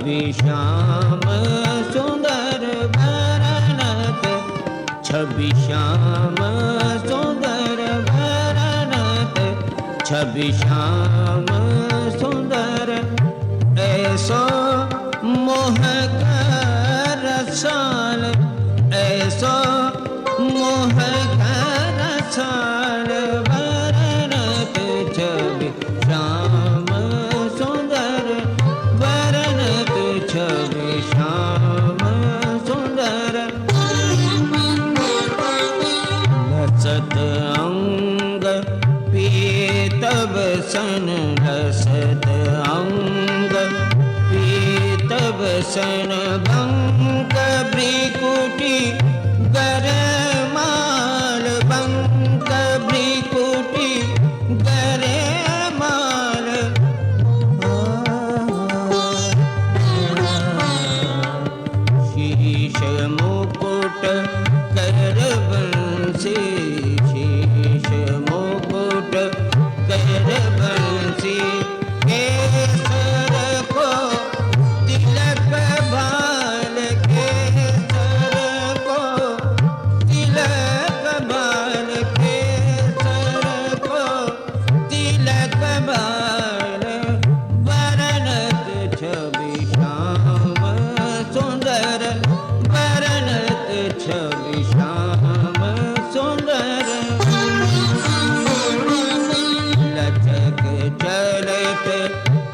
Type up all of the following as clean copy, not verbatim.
छवि श्याम सुंदर भरनत, छवि श्याम सुंदर भरनत, छवि श्याम सुंदर ऐसो मोह कर रसाल, ऐसो मोह कर रसाल भरनत, छवि श्याम सुंदर भरनत, छवि श्याम सुंदर लसत अंग पीतव सन, लसत अंग पीतव सन बंक भ्रिकुटी गरमाल, बंक भ्रिकुटी गरमाल, शीश मुकुट करवंशी, शीश मुकुट करवंशी, केसर को तिलक भाल, केसर को तिलक भाल, केसर को तिलक भाल भरनत, छवि श्याम सुंदर भरनत, छवि श्याम सुंदर लचक चलत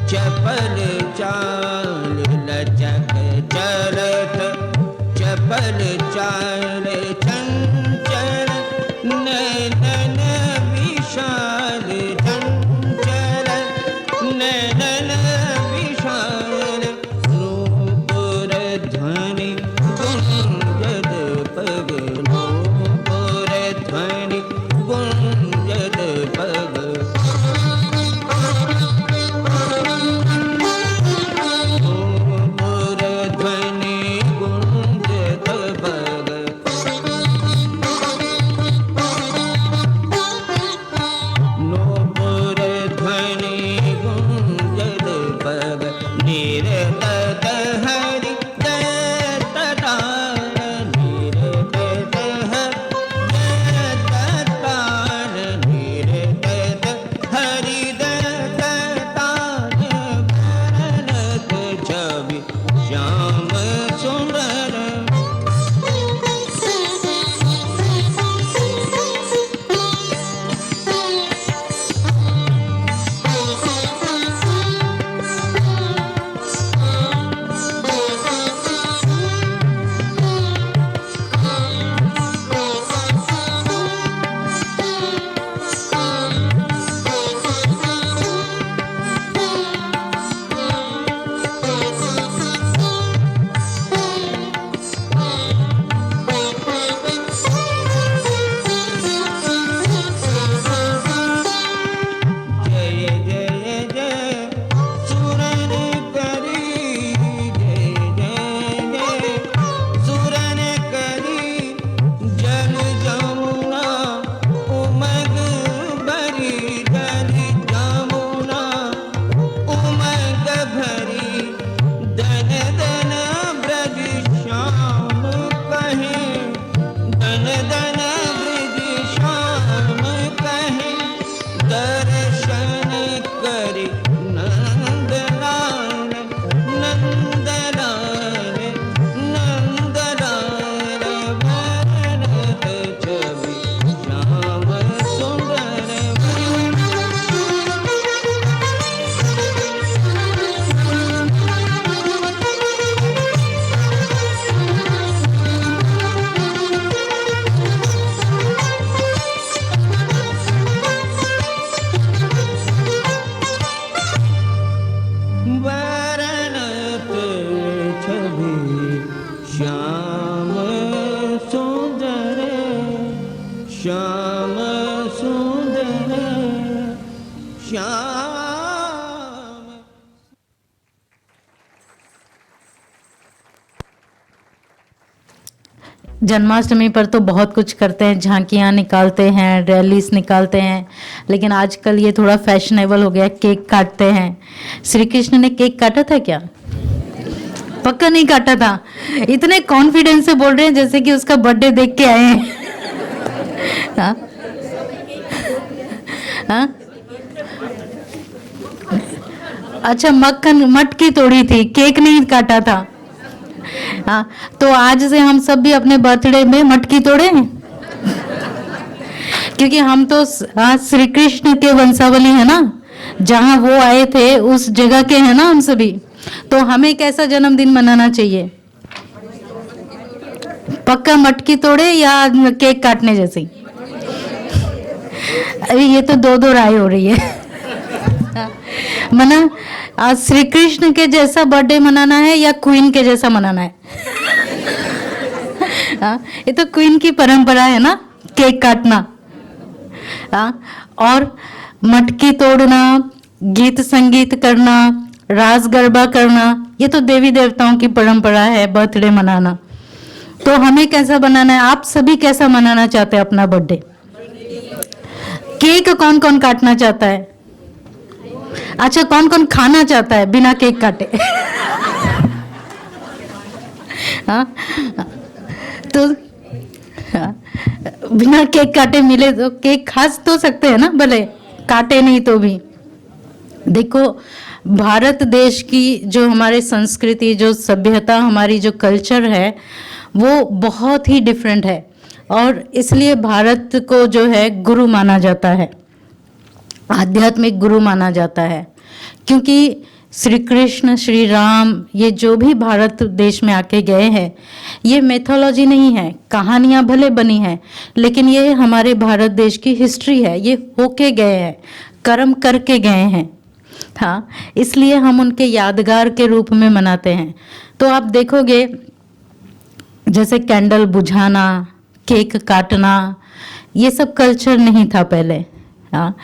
चपल चाल, लचक चलत चपल चाल, चंचल नयन विशाल, चंचल नयन विशाल, नूपुर ध्वनि गुंजत पग, नूपुर ध्वनि गुंजत पग, नूपुर ध्वनि गुंजत पग, नूपुर ध्वनि गुंजत पग, निरतत हरि दत्तार, निरतत हरि दत्तार, निरतत हरि दत्तार भरनत, छवि श्याम सुंदर जय जय जय सुरन करी, जय जय जय सुरन करी, जल जमुना उमग भरी, जल जमुना उमग भरी, दन दन ब्रज श्याम कहे, दन दन ब्रज श्याम कहे, दर्शन करि नंदलाल, नंदलाल, नंदलाल भरनत, छवि श्याम सुंदर भरनत, छवि श्याम सुंदर, श्याम सुंदर श्याम। जन्माष्टमी पर तो बहुत कुछ करते हैं, झांकियाँ निकालते हैं, रैलीज निकालते हैं, लेकिन आजकल ये थोड़ा फैशनेबल हो गया, केक काटते हैं। श्री कृष्ण ने केक काटा था क्या? पक्का नहीं काटा था। इतने कॉन्फिडेंस से बोल रहे हैं जैसे कि उसका बर्थडे देख के आए हैं। हाँ? हाँ? अच्छा, मटकी तोड़ी थी, केक नहीं काटा था। हाँ, तो आज से हम सब भी अपने बर्थडे में मटकी तोड़े, क्योंकि हम तो हाँ, श्री कृष्ण के वंशावली है ना, जहाँ वो आए थे उस जगह के हैं ना हम सभी। तो हमें कैसा जन्मदिन मनाना चाहिए? पक्का मटकी तोड़े या केक काटने जैसी? अरे ये तो दो दो राय हो रही है। मना आज श्री कृष्ण के जैसा बर्थडे मनाना है या क्वीन के जैसा मनाना है? हाँ, ये तो क्वीन की परंपरा है ना, केक काटना। हाँ, और मटकी तोड़ना, गीत संगीत करना, रास गरबा करना, ये तो देवी देवताओं की परंपरा है बर्थडे मनाना। तो हमें कैसा बनाना है? आप सभी कैसा मनाना चाहते हैं अपना बर्थडे? केक कौन कौन काटना चाहता है? अच्छा, कौन कौन खाना चाहता है बिना केक काटे? हाँ, तो हाँ, बिना केक काटे मिले तो केक खा तो सकते हैं ना, भले काटे नहीं तो भी। देखो, भारत देश की जो हमारी संस्कृति, जो सभ्यता, हमारी जो कल्चर है, वो बहुत ही डिफरेंट है, और इसलिए भारत को जो है गुरु माना जाता है, आध्यात्मिक गुरु माना जाता है। क्योंकि श्री कृष्ण, श्री राम, ये जो भी भारत देश में आके गए हैं, ये मैथोलॉजी नहीं है, कहानियाँ भले बनी हैं, लेकिन ये हमारे भारत देश की हिस्ट्री है, ये होके गए हैं, कर्म करके गए हैं। हाँ, इसलिए हम उनके यादगार के रूप में मनाते हैं। तो आप देखोगे, जैसे कैंडल बुझाना, केक काटना, ये सब कल्चर नहीं था पहले। हाँ,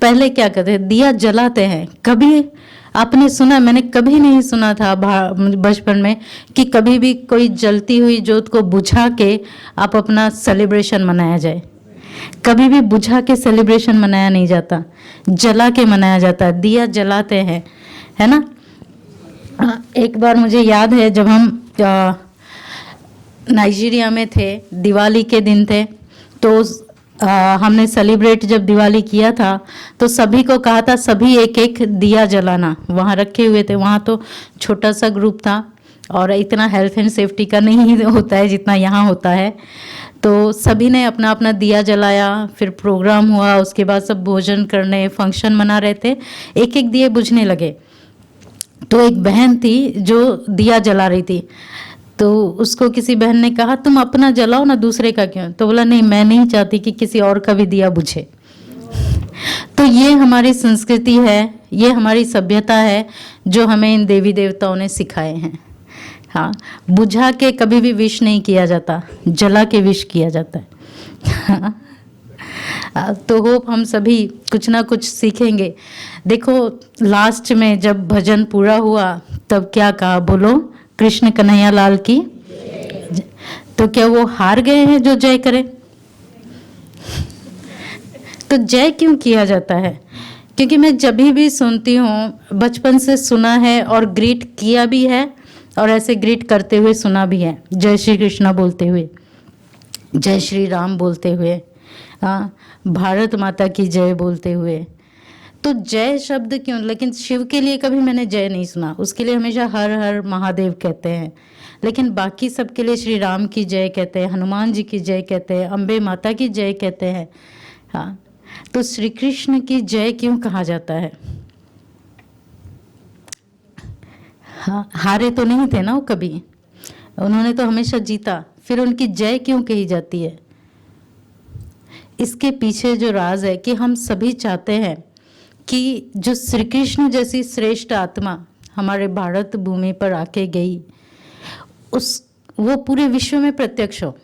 पहले क्या करते हैं? दिया जलाते हैं। कभी आपने सुना? मैंने कभी नहीं सुना था बचपन में कि कभी भी कोई जलती हुई जोत को बुझा के आप अपना सेलिब्रेशन मनाया जाए। कभी भी बुझा के सेलिब्रेशन मनाया नहीं जाता, जला के मनाया जाता है। दिया जलाते हैं, है ना। एक बार मुझे याद है, जब हम नाइजीरिया में थे, दिवाली के दिन थे, तो हमने सेलिब्रेट जब दिवाली किया था, तो सभी को कहा था सभी एक एक दिया जलाना। वहाँ रखे हुए थे, वहाँ तो छोटा सा ग्रुप था और इतना हेल्थ एंड सेफ्टी का नहीं होता है जितना यहाँ होता है। तो सभी ने अपना अपना दिया जलाया, फिर प्रोग्राम हुआ, उसके बाद सब भोजन करने, फंक्शन मना रहे थे, एक एक दिए बुझने लगे। तो एक बहन थी जो दिया जला रही थी, तो उसको किसी बहन ने कहा तुम अपना जलाओ ना, दूसरे का क्यों? तो बोला नहीं, मैं नहीं चाहती कि किसी और का भी दिया बुझे। तो ये हमारी संस्कृति है, ये हमारी सभ्यता है जो हमें इन देवी देवताओं ने सिखाए हैं। हाँ, बुझा के कभी भी विश नहीं किया जाता, जला के विश किया जाता है। तो होप हम सभी कुछ ना कुछ सीखेंगे। देखो, लास्ट में जब भजन पूरा हुआ तब क्या कहा? बोलो कृष्ण कन्हैया लाल की। तो क्या वो हार गए हैं जो जय करे? तो जय क्यों किया जाता है? क्योंकि मैं जब भी सुनती हूँ, बचपन से सुना है और ग्रीट किया भी है, और ऐसे ग्रीट करते हुए सुना भी है, जय श्री कृष्णा बोलते हुए, जय श्री राम बोलते हुए, हाँ, भारत माता की जय बोलते हुए। तो जय शब्द क्यों? लेकिन शिव के लिए कभी मैंने जय नहीं सुना, उसके लिए हमेशा हर हर महादेव कहते हैं। लेकिन बाकी सबके लिए श्री राम की जय कहते हैं, हनुमान जी की जय कहते हैं, अम्बे माता की जय कहते हैं। हाँ, तो श्री कृष्ण की जय क्यों कहा जाता है? हाँ, हारे तो नहीं थे ना वो कभी, उन्होंने तो हमेशा जीता, फिर उनकी जय क्यों कही जाती है? इसके पीछे जो राज है कि हम सभी चाहते हैं कि जो श्री कृष्ण जैसी श्रेष्ठ आत्मा हमारे भारत भूमि पर आके गई, वो पूरे विश्व में प्रत्यक्ष हो।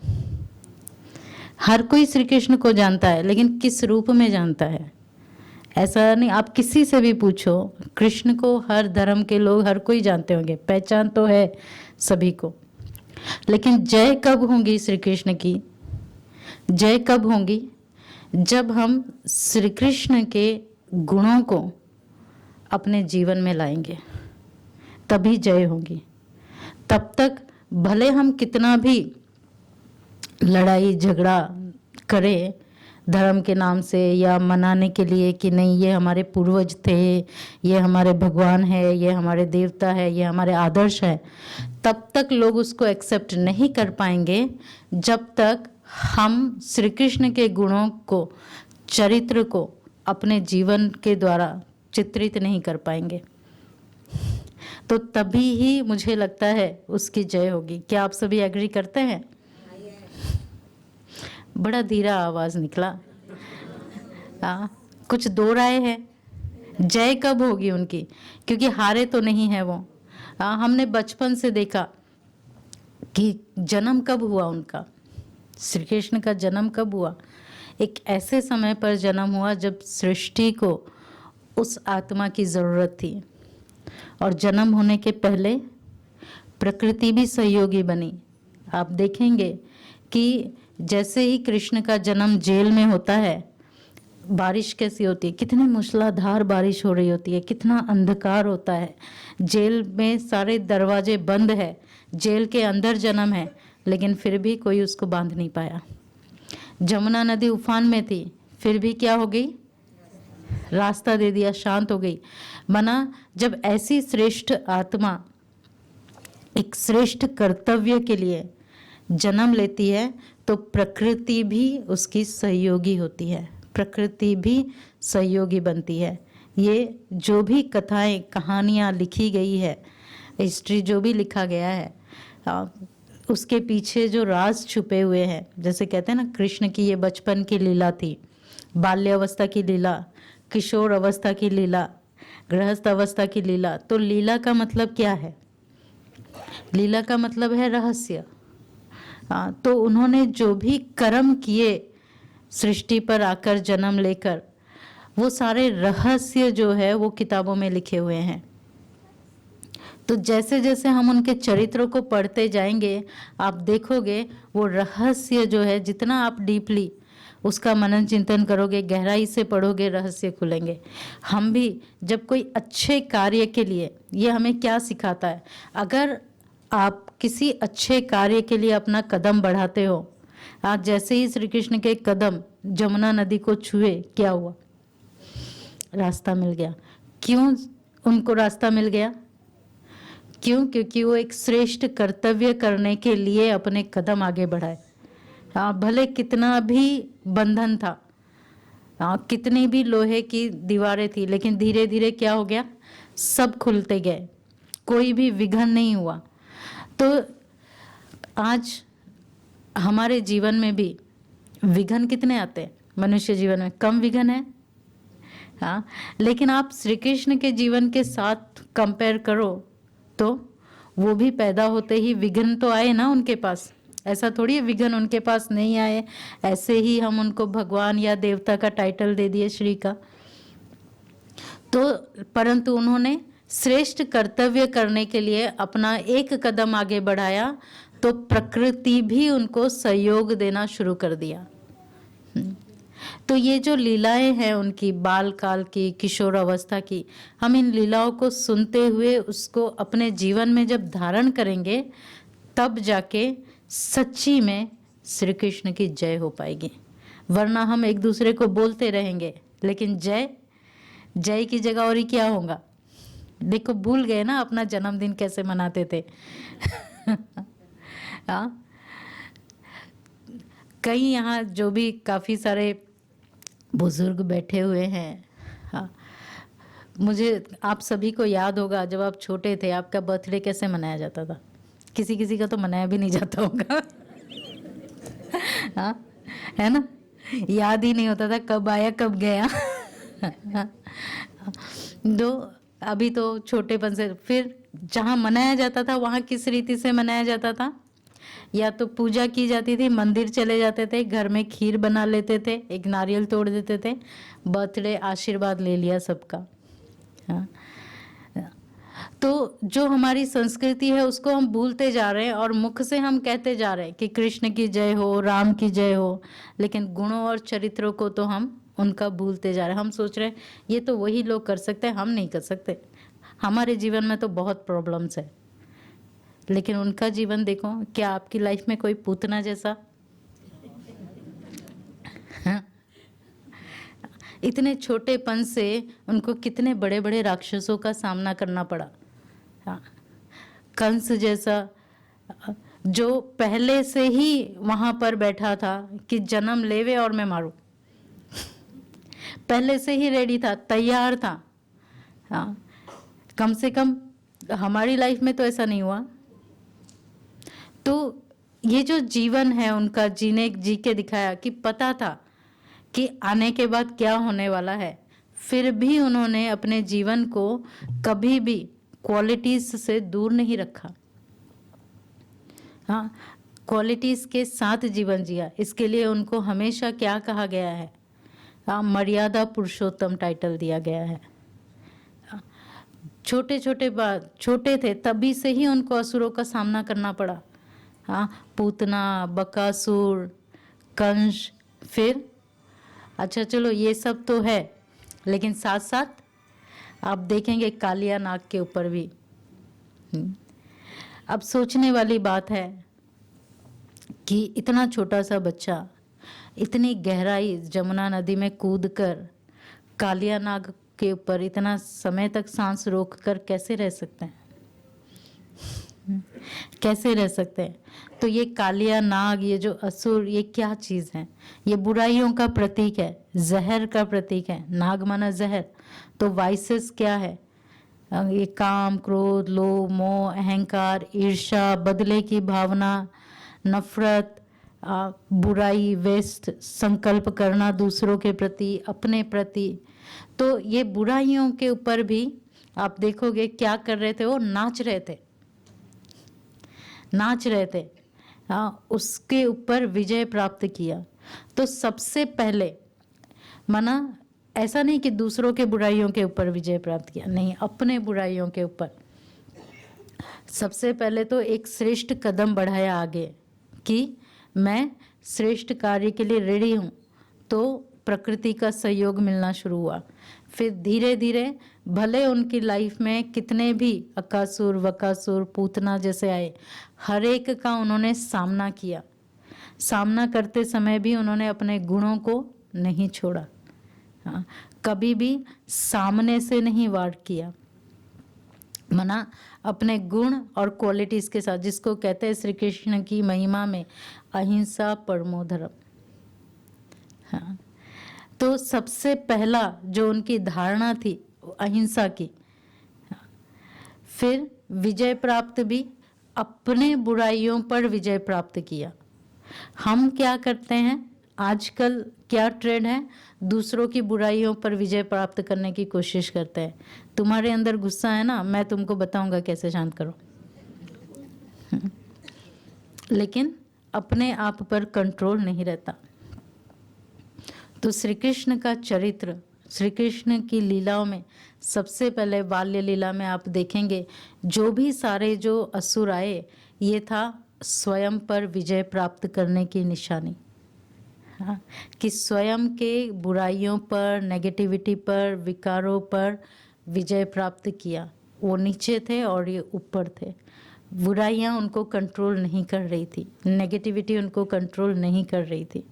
हर कोई श्री कृष्ण को जानता है, लेकिन किस रूप में जानता है ऐसा नहीं। आप किसी से भी पूछो, कृष्ण को हर धर्म के लोग, हर कोई जानते होंगे, पहचान तो है सभी को। लेकिन जय कब होंगी श्री कृष्ण की? जय कब होंगी? जब हम श्री कृष्ण के गुणों को अपने जीवन में लाएंगे, तभी जय होगी। तब तक भले हम कितना भी लड़ाई झगड़ा करें धर्म के नाम से या मनाने के लिए कि नहीं ये हमारे पूर्वज थे, ये हमारे भगवान है, ये हमारे देवता है, ये हमारे आदर्श है, तब तक लोग उसको एक्सेप्ट नहीं कर पाएंगे जब तक हम श्री कृष्ण के गुणों को, चरित्र को अपने जीवन के द्वारा चित्रित नहीं कर पाएंगे। तो तभी ही मुझे लगता है उसकी जय होगी। क्या आप सभी एग्री करते हैं? बड़ा धीरा आवाज निकला। कुछ दो राय है। जय कब होगी उनकी? क्योंकि हारे तो नहीं है वो। हमने बचपन से देखा कि जन्म कब हुआ उनका, श्री कृष्ण का जन्म कब हुआ? एक ऐसे समय पर जन्म हुआ जब सृष्टि को उस आत्मा की ज़रूरत थी, और जन्म होने के पहले प्रकृति भी सहयोगी बनी। आप देखेंगे कि जैसे ही कृष्ण का जन्म जेल में होता है, बारिश कैसी होती है, कितनी मूसलाधार बारिश हो रही होती है, कितना अंधकार होता है, जेल में सारे दरवाजे बंद है, जेल के अंदर जन्म है, लेकिन फिर भी कोई उसको बांध नहीं पाया। जमुना नदी उफान में थी, फिर भी क्या हो गई? रास्ता दे दिया, शांत हो गई। माना जब ऐसी श्रेष्ठ आत्मा एक श्रेष्ठ कर्तव्य के लिए जन्म लेती है तो प्रकृति भी उसकी सहयोगी होती है, प्रकृति भी सहयोगी बनती है। ये जो भी कथाएं कहानियाँ लिखी गई है, हिस्ट्री जो भी लिखा गया है, उसके पीछे जो राज छुपे हुए हैं, जैसे कहते हैं ना कृष्ण की ये बचपन की लीला थी, बाल्यावस्था की लीला, किशोर अवस्था की लीला, गृहस्थ अवस्था की लीला। तो लीला का मतलब क्या है? लीला का मतलब है रहस्य। तो उन्होंने जो भी कर्म किए सृष्टि पर आकर जन्म लेकर, वो सारे रहस्य जो है वो किताबों में लिखे हुए हैं। तो जैसे जैसे हम उनके चरित्रों को पढ़ते जाएंगे, आप देखोगे वो रहस्य जो है, जितना आप डीपली उसका मनन चिंतन करोगे, गहराई से पढ़ोगे, रहस्य खुलेंगे। हम भी जब कोई अच्छे कार्य के लिए, ये हमें क्या सिखाता है? अगर आप किसी अच्छे कार्य के लिए अपना कदम बढ़ाते हो, आज जैसे ही श्री कृष्ण के कदम जमुना नदी को छुए, क्या हुआ? रास्ता मिल गया। क्यों उनको रास्ता मिल गया? क्यों? क्योंकि वो एक श्रेष्ठ कर्तव्य करने के लिए अपने कदम आगे बढ़ाए। भले कितना भी बंधन था, कितनी भी लोहे की दीवारें थी, लेकिन धीरे धीरे क्या हो गया? सब खुलते गए, कोई भी विघन नहीं हुआ। तो आज हमारे जीवन में भी विघन कितने आते हैं? मनुष्य जीवन में कम विघन है, हाँ, लेकिन आप श्री कृष्ण के जीवन के साथ कंपेयर करो तो वो भी पैदा होते ही विघन तो आए ना उनके पास। ऐसा थोड़ी है विघन उनके पास नहीं आए, ऐसे ही हम उनको भगवान या देवता का टाइटल दे दिए श्री का। तो परंतु उन्होंने श्रेष्ठ कर्तव्य करने के लिए अपना एक कदम आगे बढ़ाया, तो प्रकृति भी उनको सहयोग देना शुरू कर दिया। तो ये जो लीलाएं हैं उनकी, बाल काल की, किशोर अवस्था की, हम इन लीलाओं को सुनते हुए उसको अपने जीवन में जब धारण करेंगे, तब जाके सच्ची में श्री कृष्ण की जय हो पाएगी। वरना हम एक दूसरे को बोलते रहेंगे, लेकिन जय जय की जगह और ही क्या होगा? देखो, भूल गए ना अपना जन्मदिन कैसे मनाते थे। हाँ, कई यहाँ जो भी काफ़ी सारे बुजुर्ग बैठे हुए हैं, हाँ, मुझे आप सभी को याद होगा जब आप छोटे थे आपका बर्थडे कैसे मनाया जाता था। किसी किसी का तो मनाया भी नहीं जाता होगा। हाँ, है ना, याद ही नहीं होता था कब आया कब गया। तो अभी तो छोटेपन से, फिर जहाँ मनाया जाता था वहाँ किस रीति से मनाया जाता था? या तो पूजा की जाती थी, मंदिर चले जाते थे, घर में खीर बना लेते थे, एक नारियल तोड़ देते थे, बर्थडे आशीर्वाद ले लिया सबका। हाँ, तो जो हमारी संस्कृति है उसको हम भूलते जा रहे हैं और मुख से हम कहते जा रहे हैं कि कृष्ण की जय हो, राम की जय हो, लेकिन गुणों और चरित्रों को तो हम उनका भूलते जा रहे हैं। हम सोच रहे हैं ये तो वही लोग कर सकते हैं, हम नहीं कर सकते। हमारे जीवन में तो बहुत प्रॉब्लम्स है, लेकिन उनका जीवन देखो, क्या आपकी लाइफ में कोई पूतना जैसा? हाँ? इतने छोटेपन से उनको कितने बड़े बड़े राक्षसों का सामना करना पड़ा। हाँ, कंस जैसा जो पहले से ही वहां पर बैठा था कि जन्म लेवे और मैं मारूं, पहले से ही रेडी था, तैयार था। हाँ, कम से कम हमारी लाइफ में तो ऐसा नहीं हुआ। तो ये जो जीवन है उनका, जी के दिखाया कि पता था कि आने के बाद क्या होने वाला है, फिर भी उन्होंने अपने जीवन को कभी भी क्वालिटीज से दूर नहीं रखा। हाँ, क्वालिटीज के साथ जीवन जिया। इसके लिए उनको हमेशा क्या कहा गया है? हाँ, मर्यादा पुरुषोत्तम टाइटल दिया गया है। छोटे छोटे बात, छोटे थे तभी से ही उनको असुरों का सामना करना पड़ा। हाँ, पूतना, बकासुर, कंस, फिर अच्छा चलो ये सब तो है, लेकिन साथ साथ आप देखेंगे कालिया नाग के ऊपर भी। अब सोचने वाली बात है कि इतना छोटा सा बच्चा इतनी गहराई जमुना नदी में कूदकर कालिया नाग के ऊपर इतना समय तक सांस रोककर कैसे रह सकते हैं? कैसे रह सकते हैं? तो ये कालिया नाग, ये जो असुर, ये क्या चीज़ है? ये बुराइयों का प्रतीक है, जहर का प्रतीक है। नाग माना जहर, तो वाइसेस क्या है? ये काम, क्रोध, लोभ, मोह, अहंकार, ईर्ष्या, बदले की भावना, नफरत, बुराई, वेस्ट, संकल्प करना दूसरों के प्रति, अपने प्रति। तो ये बुराइयों के ऊपर भी आप देखोगे क्या कर रहे थे? वो नाच रहे थे, नाच रहे थे। हाँ, उसके ऊपर विजय प्राप्त किया। तो सबसे पहले माना ऐसा नहीं कि दूसरों के बुराइयों के ऊपर विजय प्राप्त किया, नहीं, अपने बुराइयों के ऊपर सबसे पहले तो एक श्रेष्ठ कदम बढ़ाया आगे कि मैं श्रेष्ठ कार्य के लिए रेडी हूँ। तो प्रकृति का सहयोग मिलना शुरू हुआ। फिर धीरे धीरे भले उनकी लाइफ में कितने भी अकासुर, वकासुर, पूतना जैसे आए, हर एक का उन्होंने सामना किया। सामना करते समय भी उन्होंने अपने गुणों को नहीं छोड़ा। हाँ, कभी भी सामने से नहीं वार किया, मना अपने गुण और क्वालिटीज के साथ, जिसको कहते हैं श्री कृष्ण की महिमा में अहिंसा परमो धर्म। हाँ, तो सबसे पहला जो उनकी धारणा थी अहिंसा की। फिर विजय प्राप्त भी, अपने बुराइयों पर विजय प्राप्त किया। हम क्या करते हैं आजकल, क्या ट्रेंड है? दूसरों की बुराइयों पर विजय प्राप्त करने की कोशिश करते हैं। तुम्हारे अंदर गुस्सा है ना, मैं तुमको बताऊंगा कैसे शांत करो। लेकिन अपने आप पर कंट्रोल नहीं रहता। तो श्री कृष्ण का चरित्र, श्री कृष्ण की लीलाओं में सबसे पहले बाल्य लीला में आप देखेंगे जो भी सारे जो असुर आए, ये था स्वयं पर विजय प्राप्त करने की निशानी। हाँ, कि स्वयं के बुराइयों पर, नेगेटिविटी पर, विकारों पर विजय प्राप्त किया। वो नीचे थे और ये ऊपर थे। बुराइयां उनको कंट्रोल नहीं कर रही थी, नेगेटिविटी उनको कंट्रोल नहीं कर रही थी।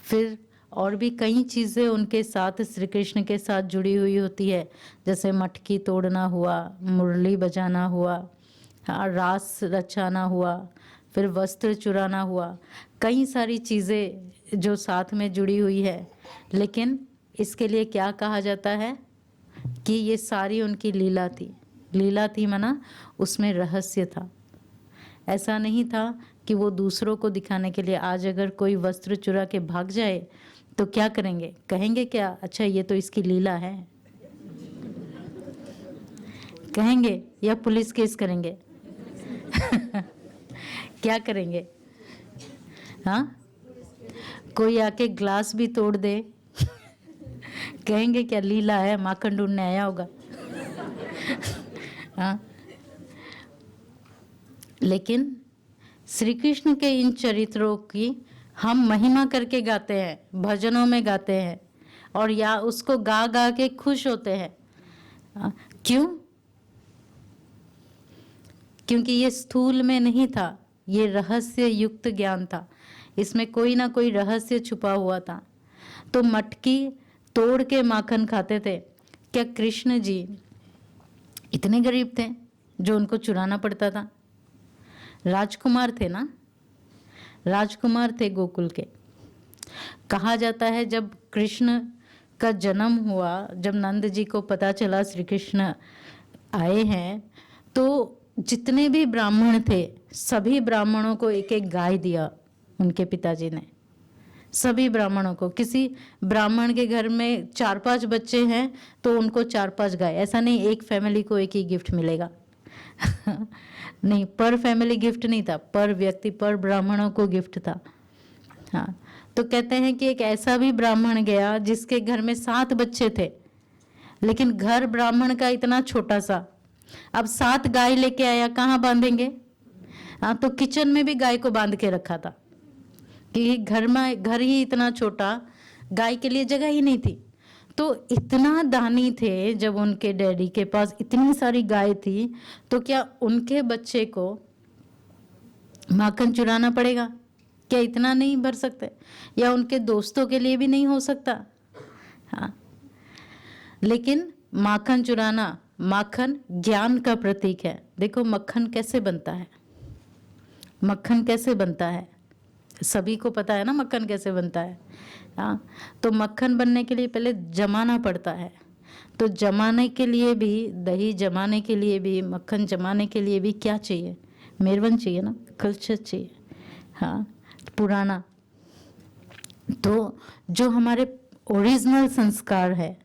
फिर और भी कई चीज़ें उनके साथ, श्री कृष्ण के साथ जुड़ी हुई होती है, जैसे मटकी तोड़ना हुआ, मुरली बजाना हुआ, हाँ, रास रचाना हुआ, फिर वस्त्र चुराना हुआ, कई सारी चीज़ें जो साथ में जुड़ी हुई है। लेकिन इसके लिए क्या कहा जाता है कि ये सारी उनकी लीला थी। लीला थी माना उसमें रहस्य था। ऐसा नहीं था कि वो दूसरों को दिखाने के लिए। आज अगर कोई वस्त्र चुरा के भाग जाए तो क्या करेंगे? कहेंगे क्या, अच्छा ये तो इसकी लीला है, कहेंगे, या पुलिस केस करेंगे? क्या करेंगे? हाँ, कोई आके ग्लास भी तोड़ दे, कहेंगे क्या लीला है, माखन ढूंढने आया होगा। हाँ, लेकिन श्री कृष्ण के इन चरित्रों की हम महिमा करके गाते हैं, भजनों में गाते हैं, और या उसको गा गा के खुश होते हैं। क्यों? क्योंकि ये स्थूल में नहीं था, ये रहस्य युक्त ज्ञान था, इसमें कोई ना कोई रहस्य छुपा हुआ था। तो मटकी तोड़ के माखन खाते थे। क्या कृष्ण जी इतने गरीब थे जो उनको चुराना पड़ता था? राजकुमार थे ना, राजकुमार थे गोकुल के। कहा जाता है जब कृष्ण का जन्म हुआ, जब नंद जी को पता चला श्री कृष्ण आए हैं, तो जितने भी ब्राह्मण थे सभी ब्राह्मणों को एक एक गाय दिया उनके पिताजी ने, सभी ब्राह्मणों को। किसी ब्राह्मण के घर में 4-5 बच्चे हैं तो उनको 4-5 गाय, ऐसा नहीं एक फैमिली को एक ही गिफ्ट मिलेगा नहीं, पर फैमिली गिफ्ट नहीं था, पर व्यक्ति, पर ब्राह्मणों को गिफ्ट था। हाँ, तो कहते हैं कि एक ऐसा भी ब्राह्मण गया जिसके घर में 7 बच्चे थे, लेकिन घर ब्राह्मण का इतना छोटा सा, अब 7 गाय लेके आया, कहाँ बांधेंगे? हाँ, तो किचन में भी गाय को बांध के रखा था कि घर ही इतना छोटा, गाय के लिए जगह ही नहीं थी। तो इतना दानी थे, जब उनके डैडी के पास इतनी सारी गाय थी, तो क्या उनके बच्चे को माखन चुराना पड़ेगा? क्या इतना नहीं भर सकते? या उनके दोस्तों के लिए भी नहीं हो सकता? हाँ, लेकिन माखन चुराना, माखन ज्ञान का प्रतीक है। देखो मक्खन कैसे बनता है, मक्खन कैसे बनता है, सभी को पता है ना मक्खन कैसे बनता है। हाँ, तो मक्खन बनने के लिए पहले जमाना पड़ता है। तो जमाने के लिए भी, दही जमाने के लिए भी, मक्खन जमाने के लिए भी क्या चाहिए? मेरवन चाहिए ना, कल्चर चाहिए। हाँ, पुराना। तो जो हमारे ओरिजिनल संस्कार है,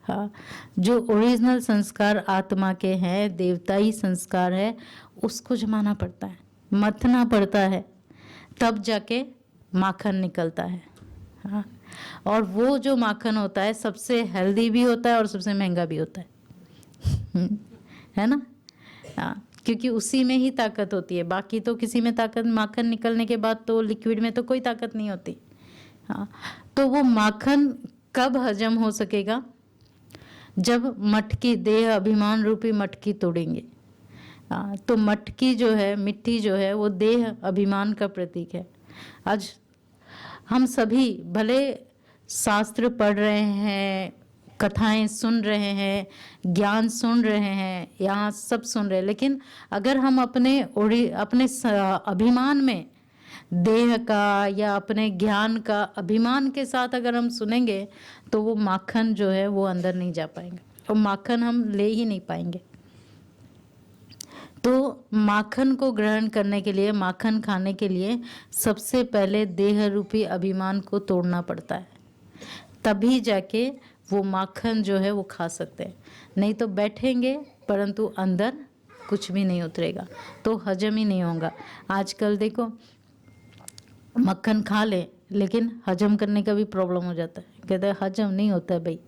हाँ, जो ओरिजिनल संस्कार आत्मा के हैं, देवताई संस्कार है, उसको जमाना पड़ता है, मथना पड़ता है, तब जाके माखन निकलता है। हाँ, और वो जो माखन होता है सबसे हेल्दी भी होता है और सबसे महंगा भी होता है है ना? हाँ, क्योंकि उसी में ही ताकत होती है, बाकी तो किसी में ताकत, माखन निकलने के बाद तो लिक्विड में तो कोई ताकत नहीं होती। हाँ, तो वो माखन कब हजम हो सकेगा? जब मटकी, देह अभिमान रूपी मटकी तोड़ेंगे। हाँ, तो मटकी जो है, मिट्टी जो है, वो देह अभिमान का प्रतीक है। आज हम सभी भले शास्त्र पढ़ रहे हैं, कथाएं सुन रहे हैं, ज्ञान सुन रहे हैं, यहाँ सब सुन रहे हैं, लेकिन अगर हम अपने अभिमान में, देह का या अपने ज्ञान का अभिमान के साथ अगर हम सुनेंगे, तो वो माखन जो है वो अंदर नहीं जा पाएंगे, और माखन हम ले ही नहीं पाएंगे। तो माखन को ग्रहण करने के लिए, माखन खाने के लिए सबसे पहले देह रूपी अभिमान को तोड़ना पड़ता है, तभी जाके वो माखन जो है वो खा सकते हैं। नहीं तो बैठेंगे परंतु अंदर कुछ भी नहीं उतरेगा, तो हजम ही नहीं होगा। आजकल देखो मक्खन खा ले, लेकिन हजम करने का भी प्रॉब्लम हो जाता है, कहते हैं हजम नहीं होता है भाई।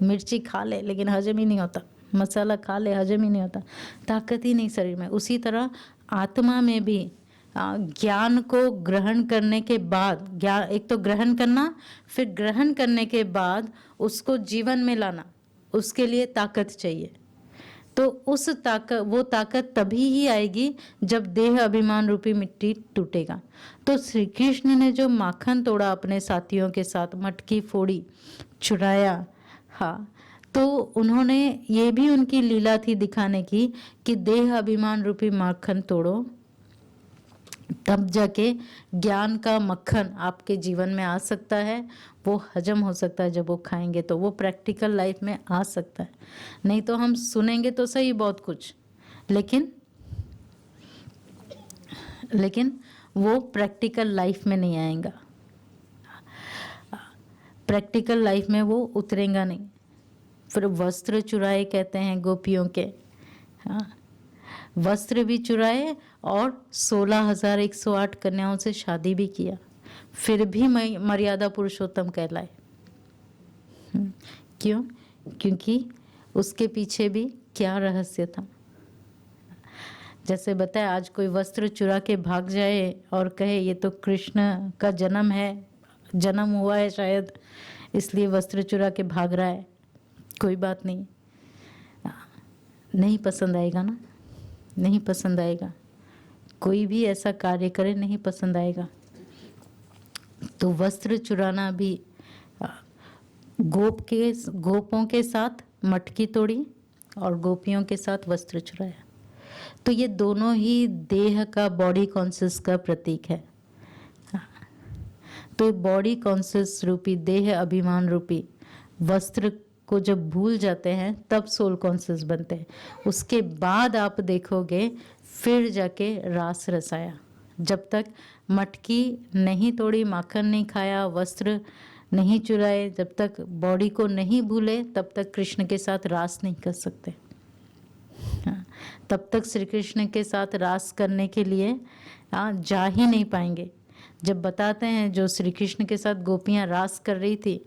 मिर्ची खा ले लेकिन हजम ही नहीं होता, मसाला खा ले हजम ही नहीं होता, ताकत ही नहीं शरीर में। उसी तरह आत्मा में भी ज्ञान को ग्रहण करने के बाद, ज्ञान एक तो ग्रहण करना, फिर ग्रहण करने के बाद उसको जीवन में लाना, उसके लिए ताकत चाहिए। तो उस ताकत, वो ताकत तभी ही आएगी जब देह अभिमान रूपी मिट्टी टूटेगा। तो श्री कृष्ण ने जो माखन तोड़ा अपने साथियों के साथ, मटकी फोड़ी, चुराया, हाँ, तो उन्होंने, ये भी उनकी लीला थी दिखाने की कि देह अभिमान रूपी माखन तोड़ो, तब जाके ज्ञान का मक्खन आपके जीवन में आ सकता है, वो हजम हो सकता है। जब वो खाएंगे तो वो प्रैक्टिकल लाइफ में आ सकता है। नहीं तो हम सुनेंगे तो सही बहुत कुछ, लेकिन वो प्रैक्टिकल लाइफ में नहीं आएगा, प्रैक्टिकल लाइफ में वो उतरेगा नहीं। फिर वस्त्र चुराए कहते हैं गोपियों के, हाँ, वस्त्र भी चुराए और 16,108 कन्याओं से शादी भी किया, फिर भी मर्यादा पुरुषोत्तम कहलाए। क्यों? क्योंकि उसके पीछे भी क्या रहस्य था। जैसे बताया, आज कोई वस्त्र चुरा के भाग जाए और कहे ये तो कृष्ण का जन्म है, जन्म हुआ है शायद, इसलिए वस्त्र चुरा के भाग रहा है, कोई बात नहीं, नहीं पसंद आएगा ना। नहीं पसंद आएगा, कोई भी ऐसा कार्य करे नहीं पसंद आएगा। तो वस्त्र चुराना भी, गोपों के साथ मटकी तोड़ी और गोपियों के साथ वस्त्र चुराया। तो ये दोनों ही देह का, बॉडी कॉन्शियस का प्रतीक है। तो बॉडी कॉन्शियस रूपी, देह अभिमान रूपी वस्त्र को जब भूल जाते हैं तब सोल कॉन्शियस बनते हैं। उसके बाद आप देखोगे फिर जाके रास रसाया। जब तक मटकी नहीं तोड़ी, माखन नहीं खाया, वस्त्र नहीं चुराए, जब तक बॉडी को नहीं भूले, तब तक कृष्ण के साथ रास नहीं कर सकते। तब तक श्री कृष्ण के साथ रास करने के लिए जा ही नहीं पाएंगे। जब बताते हैं जो श्री कृष्ण के साथ गोपियां रास कर रही थी,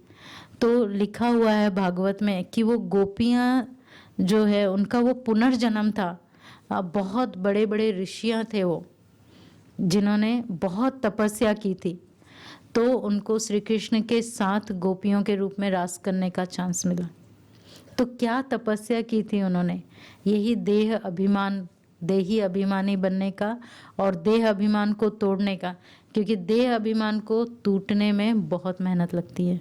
तो लिखा हुआ है भागवत में कि वो गोपियां जो है उनका वो पुनर्जन्म था। बहुत बड़े बड़े ऋषियां थे वो, जिन्होंने बहुत तपस्या की थी, तो उनको श्री कृष्ण के साथ गोपियों के रूप में रास करने का चांस मिला। तो क्या तपस्या की थी उन्होंने? यही देह अभिमान, देही अभिमानी बनने का और देह अभिमान को तोड़ने का। क्योंकि देह अभिमान को टूटने में बहुत मेहनत लगती है,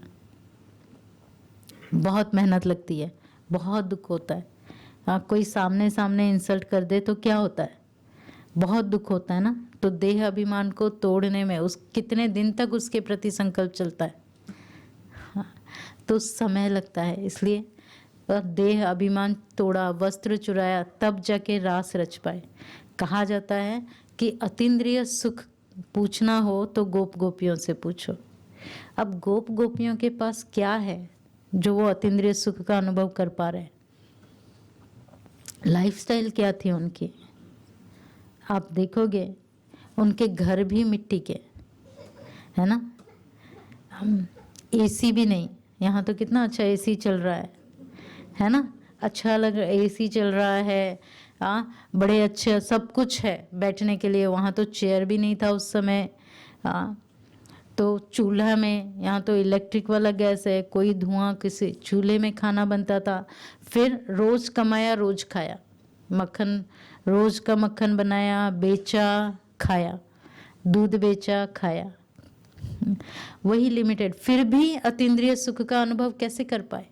बहुत मेहनत लगती है, बहुत दुख होता है। कोई सामने सामने इंसल्ट कर दे तो क्या होता है, बहुत दुख होता है ना। तो देह अभिमान को तोड़ने में उस कितने दिन तक उसके प्रति संकल्प चलता है, तो समय लगता है। इसलिए देह अभिमान तोड़ा, वस्त्र चुराया, तब जाके रास रच पाए। कहा जाता है कि अतीन्द्रिय सुख पूछना हो तो गोप गोपियों से पूछो। अब गोप गोपियों के पास क्या है जो वो अतीन्द्रिय सुख का अनुभव कर पा रहे हैं? लाइफस्टाइल क्या थी उनकी? आप देखोगे उनके घर भी मिट्टी के, है ना। एसी भी नहीं, यहाँ तो कितना अच्छा एसी चल रहा है ना। अच्छा लग रहा, एसी चल रहा है, बड़े अच्छे सब कुछ है बैठने के लिए। वहाँ तो चेयर भी नहीं था उस समय। तो चूल्हा में, यहाँ तो इलेक्ट्रिक वाला गैस है, कोई धुआं, किसी चूल्हे में खाना बनता था। फिर रोज कमाया रोज खाया, मक्खन, रोज का मक्खन बनाया, बेचा, खाया, दूध बेचा, खाया, वही लिमिटेड। फिर भी अतीन्द्रिय सुख का अनुभव कैसे कर पाए?